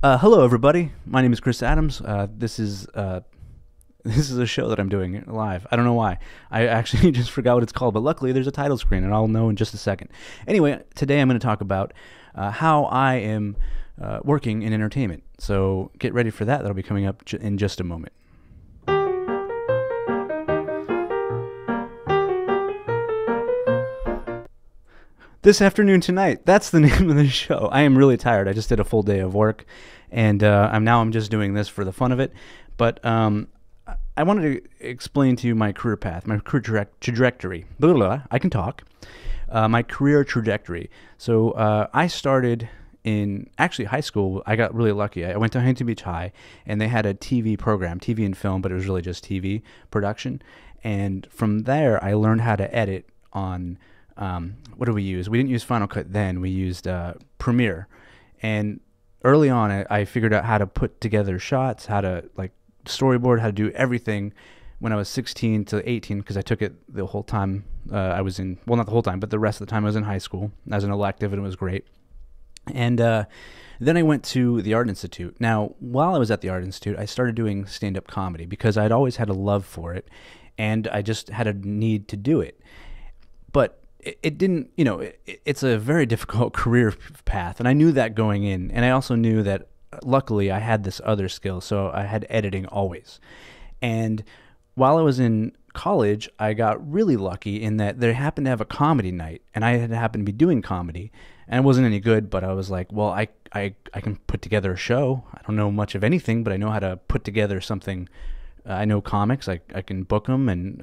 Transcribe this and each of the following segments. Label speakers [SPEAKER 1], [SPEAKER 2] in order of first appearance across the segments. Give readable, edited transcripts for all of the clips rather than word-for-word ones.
[SPEAKER 1] Hello, everybody. My name is Chris Adams. This is a show that I'm doing live. I don't know why. I actually just forgot what it's called, but luckily there's a title screen, and I'll know in just a second. Anyway, today I'm going to talk about how I am working in entertainment. So get ready for that. That'll be coming up in just a moment. This afternoon tonight. That's the name of the show. I am really tired. I just did a full day of work, and I'm just doing this for the fun of it. But I wanted to explain to you my career path, my career trajectory. Blah, blah, blah. I can talk. My career trajectory. So I started in actually high school. I got really lucky. I went to Huntington Beach High, and they had a TV program, TV and film, but it was really just TV production. And from there, I learned how to edit on. What do we use? We didn't use Final Cut then. We used Premiere. And early on, I figured out how to put together shots, how to storyboard, how to do everything when I was 16 to 18, because I took it the whole time I was in, well, not the whole time, but the rest of the time I was in high school as an elective, and it was great. And then I went to the Art Institute. Now, while I was at the Art Institute, I started doing stand-up comedy because I'd always had a love for it, and I just had a need to do it. But it didn't, it's a very difficult career path, and I knew that going in, and I also knew that luckily I had this other skill, so I had editing always. And while I was in college, I got really lucky in that they happened to have a comedy night, and I had happened to be doing comedy, and it wasn't any good, but I was like, well, I can put together a show. I don't know much of anything, but I know how to put together something. I know comics. I can book them, and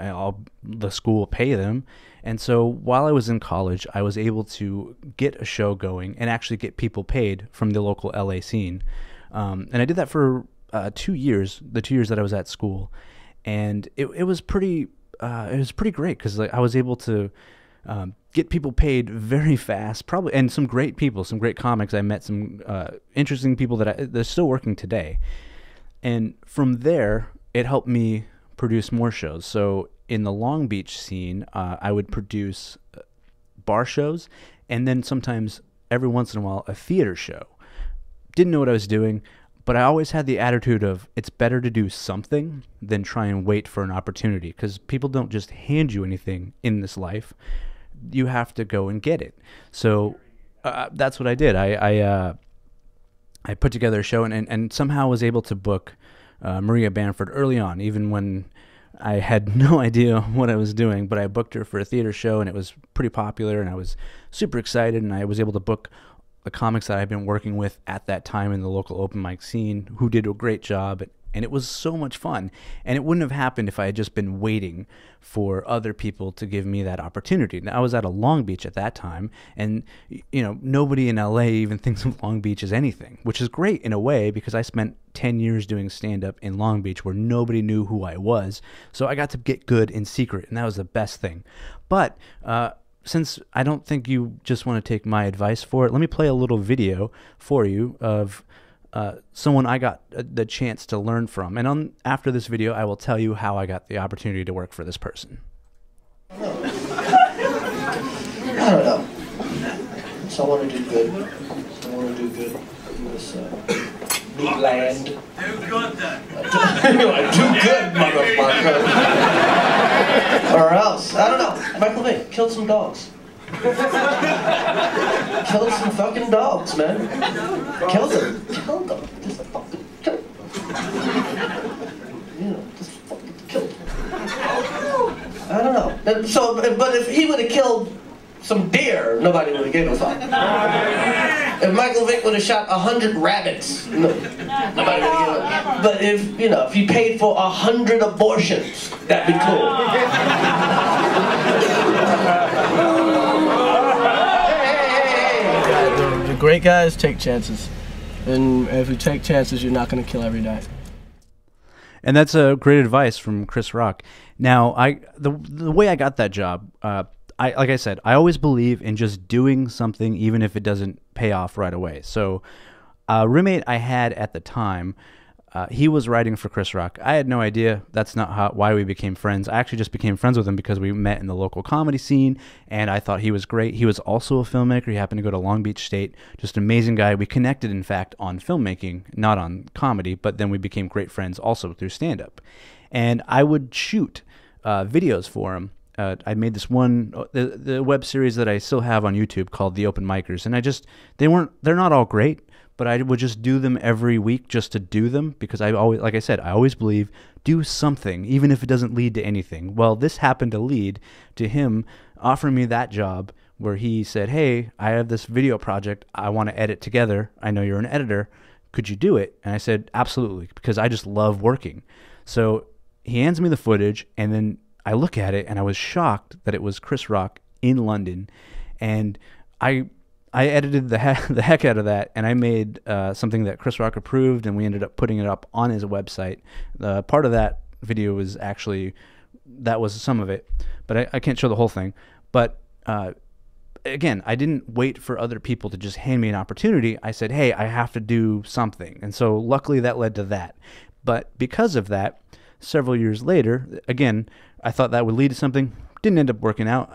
[SPEAKER 1] the school will pay them. And so while I was in college, I was able to get a show going and actually get people paid from the local LA scene. And I did that for 2 years, the 2 years that I was at school. And it was pretty great because I was able to get people paid very fast, probably, and some great people, some great comics. I met some interesting people they're still working today. And from there, it helped me produce more shows. So in the Long Beach scene, I would produce bar shows, and then sometimes, every once in a while, a theater show. Didn't know what I was doing, but I always had the attitude of it's better to do something than try and wait for an opportunity, because people don't just hand you anything in this life. You have to go and get it. So that's what I did. I put together a show and somehow was able to book Maria Bamford early on, even when I had no idea what I was doing, but I booked her for a theater show, and it was pretty popular, and I was super excited, and I was able to book the comics that I've been working with at that time in the local open mic scene, who did a great job, and it was so much fun. And it wouldn't have happened if I had just been waiting for other people to give me that opportunity. Now, I was at a Long Beach at that time, and nobody in LA even thinks of Long Beach as anything, which is great in a way, because I spent 10 years doing stand-up in Long Beach where nobody knew who I was. So I got to get good in secret, and that was the best thing. But since I don't think you just want to take my advice for it, let me play a little video for you of someone I got the chance to learn from. And after this video, I will tell you how I got the opportunity to work for this person.
[SPEAKER 2] I don't know. So I want to do good. I want to do good in this new land. Do good then. Do good, motherfucker. Or else, I don't know. Michael Vick killed some dogs. Killed some fucking dogs, man. Killed them. Killed them. Just fucking killed them. Just fucking killed them. I don't know. So, but if he would have killed some deer, nobody would have given a fuck. If Michael Vick would have shot 100 rabbits, nobody would have given a fuck. But if he paid for 100 abortions, that'd be cool.
[SPEAKER 3] The great guys take chances, and if you take chances, you're not going to kill every day.
[SPEAKER 1] And that's a great advice from Chris Rock. Now, the way I got that job, like I said, I always believe in just doing something even if it doesn't pay off right away. So a roommate I had at the time, he was writing for Chris Rock. I had no idea. That's not why we became friends. I actually just became friends with him because we met in the local comedy scene, and I thought he was great. He was also a filmmaker. He happened to go to Long Beach State. Just an amazing guy. We connected, in fact, on filmmaking, not on comedy, but then we became great friends also through stand-up. And I would shoot videos for him. I made this one, the web series that I still have on YouTube called The Open Micers, and they're not all great, but I would just do them every week just to do them, because I always, like I said, I always believe do something, even if it doesn't lead to anything. Well, this happened to lead to him offering me that job where he said, hey, I have this video project I want to edit together. I know you're an editor. Could you do it? And I said, absolutely, because I just love working. So he hands me the footage, and then I look at it, and I was shocked that it was Chris Rock in London, and I edited the heck out of that, and I made something that Chris Rock approved, and we ended up putting it up on his website. Part of that video was actually, that was some of it, but I can't show the whole thing. But again, I didn't wait for other people to just hand me an opportunity. I said, hey, I have to do something. And so luckily that led to that. But because of that, several years later, again, I thought that would lead to something. Didn't end up working out.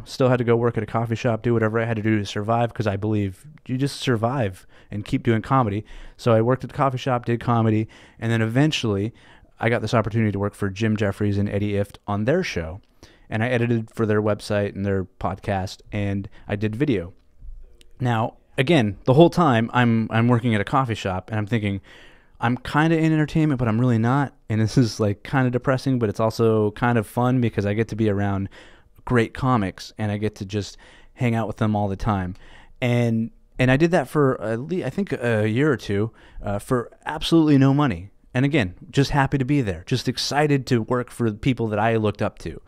[SPEAKER 1] Still had to go work at a coffee shop, do whatever I had to do to survive, because I believe you just survive and keep doing comedy. So I worked at the coffee shop, did comedy, and then eventually I got this opportunity to work for Jim Jeffries and Eddie Ifft on their show. And I edited for their website and their podcast, and I did video. Now, again, the whole time I'm working at a coffee shop, and I'm thinking, I'm kind of in entertainment, but I'm really not. And this is like kind of depressing, but it's also kind of fun because I get to be around great comics and I get to just hang out with them all the time. And I did that for at least, I think, a year or two for absolutely no money. And again, just happy to be there, just excited to work for the people that I looked up to.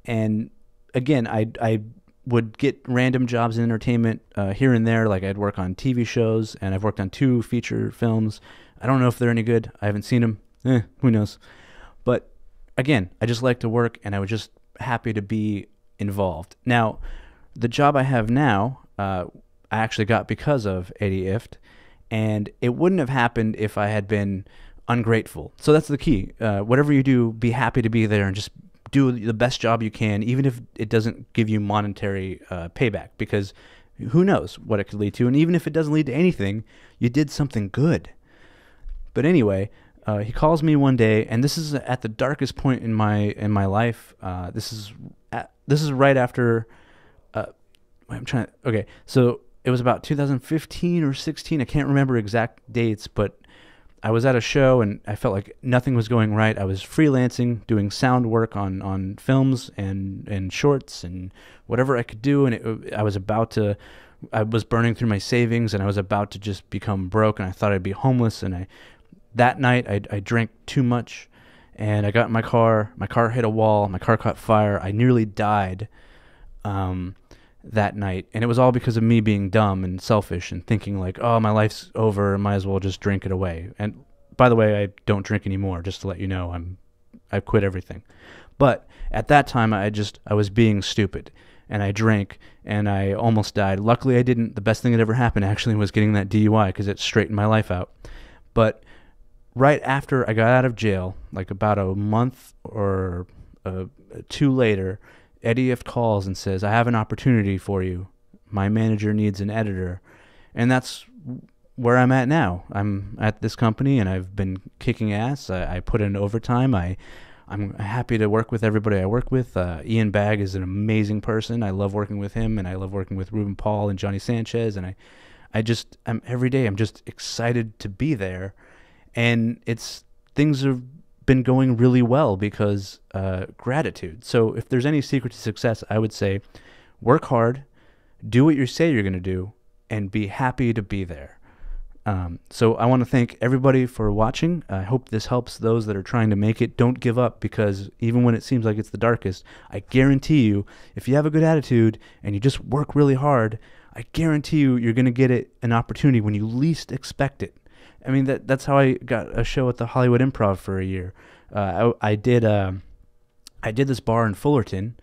[SPEAKER 1] And again, I would get random jobs in entertainment here and there. Like I'd work on TV shows, and I've worked on 2 feature films. I don't know if they're any good. I haven't seen them. Who knows? But again, I just like to work, and I was just happy to be involved. Now, the job I have now, I actually got because of Eddie Ifft, and it wouldn't have happened if I had been ungrateful. So that's the key. Whatever you do, be happy to be there and just do the best job you can, even if it doesn't give you monetary payback, because who knows what it could lead to. And even if it doesn't lead to anything, you did something good. But anyway, he calls me one day, and this is at the darkest point in my life. This is right after. Okay, so it was about 2015 or 16. I can't remember exact dates, but I was at a show, and I felt like nothing was going right. I was freelancing, doing sound work on films and shorts and whatever I could do, and I was burning through my savings, and I was about to just become broke, and I thought I'd be homeless. And that night I drank too much, and I got in my car. My car hit a wall. My car caught fire. I nearly died that night, and it was all because of me being dumb and selfish and thinking like, oh, my life's over, I might as well just drink it away. And by the way, I don't drink anymore, just to let you know. I've quit everything. But at that time, I was being stupid, and I drank, and I almost died. Luckily, I didn't. The best thing that ever happened actually was getting that DUI, because it straightened my life out. But right after I got out of jail, like about a month or 2 later, Eddie Ifft calls and says, I have an opportunity for you. My manager needs an editor. And that's where I'm at now. I'm at this company, and I've been kicking ass. I put in overtime. I'm happy to work with everybody I work with. Ian Bagg is an amazing person. I love working with him, and I love working with Ruben Paul and Johnny Sanchez. And I'm every day, I'm just excited to be there. And things have been going really well because gratitude. So if there's any secret to success, I would say work hard, do what you say you're going to do, and be happy to be there. So I want to thank everybody for watching. I hope this helps those that are trying to make it. Don't give up, because even when it seems like it's the darkest, I guarantee you, if you have a good attitude and you just work really hard, I guarantee you're going to get an opportunity when you least expect it. I mean, that's how I got a show at the Hollywood Improv for a year. I did this bar in Fullerton,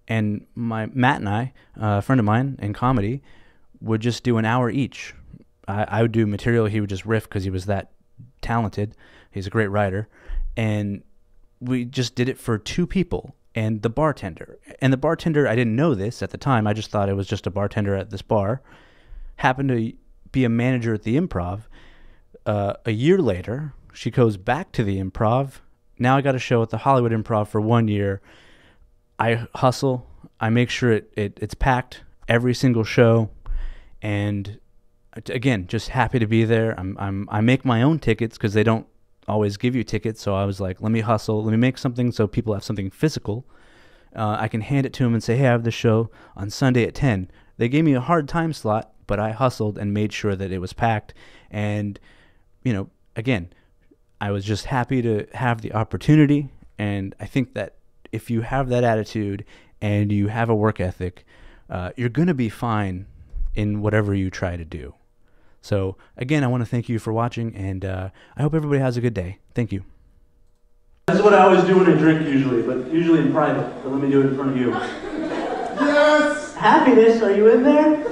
[SPEAKER 1] and Matt and I, a friend of mine in comedy, would just do an hour each. I would do material. He would just riff because he was that talented. He's a great writer. And we just did it for 2 people and the bartender. And the bartender, I didn't know this at the time. I just thought it was just a bartender at this bar. Happened to be a manager at the Improv. A year later, she goes back to the Improv. Now I got a show at the Hollywood Improv for 1 year. I hustle. I make sure it's packed every single show. And again, just happy to be there. I make my own tickets because they don't always give you tickets. So I was like, let me hustle. Let me make something so people have something physical. I can hand it to them and say, hey, I have this show on Sunday at 10. They gave me a hard time slot, but I hustled and made sure that it was packed. And, you know, again, I was just happy to have the opportunity. And I think that if you have that attitude and you have a work ethic, you're going to be fine in whatever you try to do. So, again, I want to thank you for watching, and I hope everybody has a good day. Thank you.
[SPEAKER 4] This is what I always do when I drink usually, but usually in private. But let me do it in front of you. Yes! Happiness, are you in there?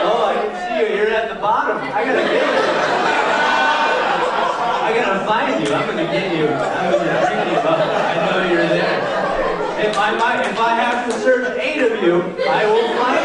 [SPEAKER 4] Oh, I can see you. You're at the bottom. I gotta get you. I gotta find you. I'm gonna get you. I'm gonna bring you up. I know you're there. If I have to search 8 of you, I will find you.